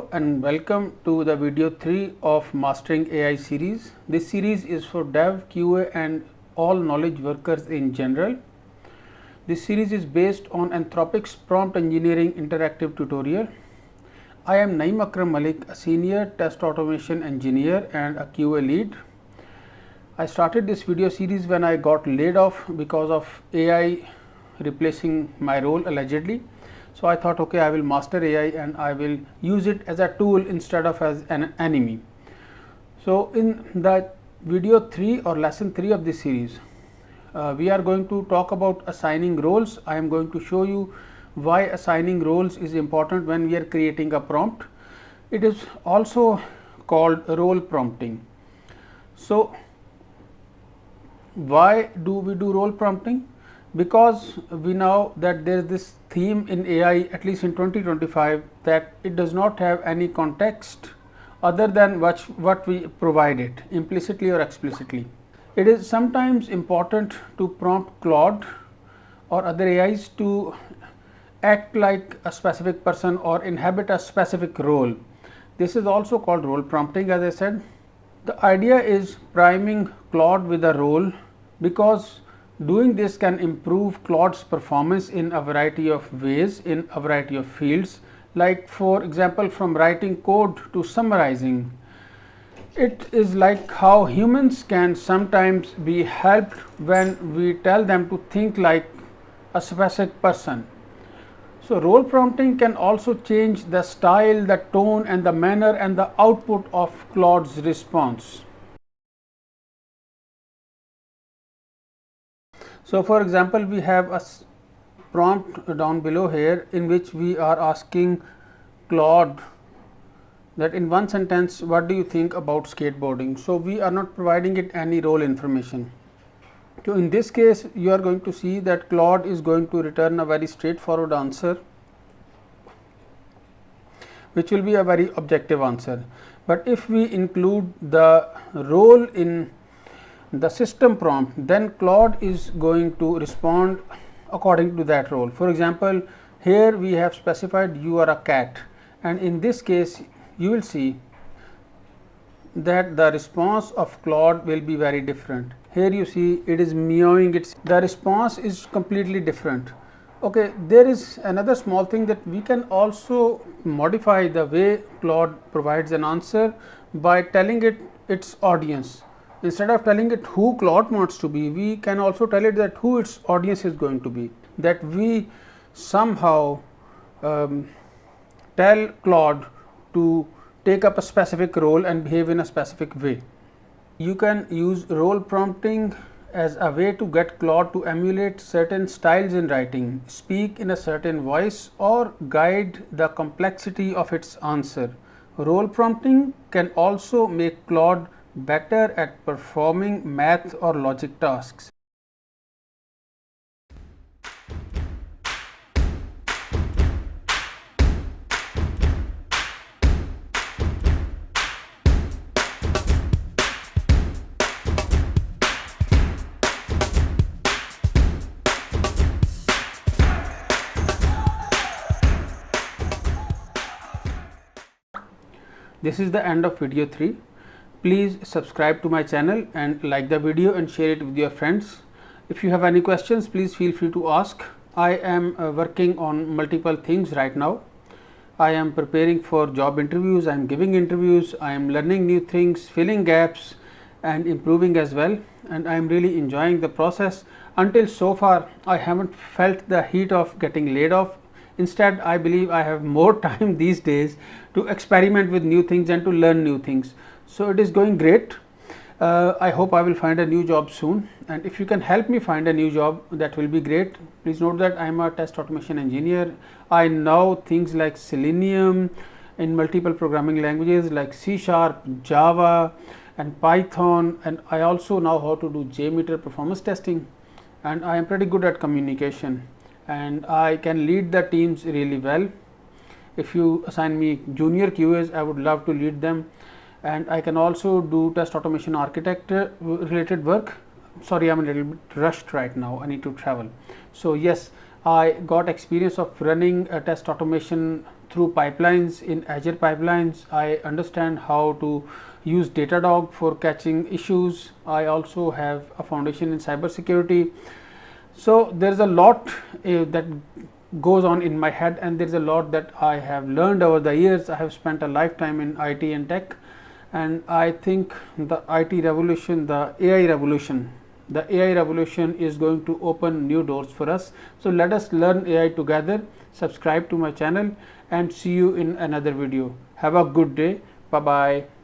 Hello and welcome to the video 3 of Mastering AI series. This series is for Dev, QA and all knowledge workers in general. This series is based on Anthropic's prompt engineering interactive tutorial. I am Naeem Akram Malik, a senior test automation engineer and a QA lead. I started this video series when I got laid off because of AI replacing my role allegedly. So I thought, okay, I will master AI and I will use it as a tool instead of as an enemy. So in the video 3 or lesson 3 of this series, we are going to talk about assigning roles. I am going to show you why assigning roles is important when we are creating a prompt. It is also called role prompting. So why do we do role prompting? Because we know that there is this theme in AI, at least in 2025, that it does not have any context other than what we provide it implicitly or explicitly. It is sometimes important to prompt Claude or other AIs to act like a specific person or inhabit a specific role. This is also called role prompting, as I said. The idea is priming Claude with a role, because doing this can improve Claude's performance in a variety of ways, in a variety of fields, like for example from writing code to summarizing. It is like how humans can sometimes be helped when we tell them to think like a specific person. So role prompting can also change the style, the tone and the manner and the output of Claude's response. So for example, we have a prompt down below here in which we are asking Claude that in one sentence, what do you think about skateboarding? So we are not providing it any role information. So in this case, you are going to see that Claude is going to return a very straightforward answer, which will be a very objective answer. But if we include the role in the system prompt, then Claude is going to respond according to that role. For example, here we have specified you are a cat, and in this case you will see that the response of Claude will be very different. Here you see it is meowing, the response is completely different. Okay, there is another small thing that we can also modify the way Claude provides an answer by telling it its audience. Instead of telling it who Claude wants to be, we can also tell it that who its audience is going to be, that we somehow tell Claude to take up a specific role and behave in a specific way. You can use role prompting as a way to get Claude to emulate certain styles in writing, speak in a certain voice or guide the complexity of its answer. Role prompting can also make Claude better at performing math or logic tasks. This is the end of video 3. Please subscribe to my channel and like the video and share it with your friends. If you have any questions, please feel free to ask. I am working on multiple things right now. I am preparing for job interviews, I am giving interviews, I am learning new things, filling gaps and improving as well, and I am really enjoying the process. Until so far, I haven't felt the heat of getting laid off. Instead, I believe I have more time these days to experiment with new things and to learn new things. So it is going great. I hope I will find a new job soon, and if you can help me find a new job, that will be great. Please note that I am a test automation engineer. I know things like Selenium in multiple programming languages like C#, Java and Python, and I also know how to do JMeter performance testing, and I am pretty good at communication and I can lead the teams really well. If you assign me junior QAs, I would love to lead them, and I can also do test automation architecture related work. Sorry, I'm a little bit rushed right now, I need to travel. So yes, I got experience of running a test automation through pipelines in Azure pipelines. I understand how to use Datadog for catching issues. I also have a foundation in cybersecurity. So there is a lot that goes on in my head, and there is a lot that I have learned over the years. I have spent a lifetime in IT and tech, and I think the IT revolution, the AI revolution is going to open new doors for us. So let us learn AI together. Subscribe to my channel and see you in another video. Have a good day. Bye bye.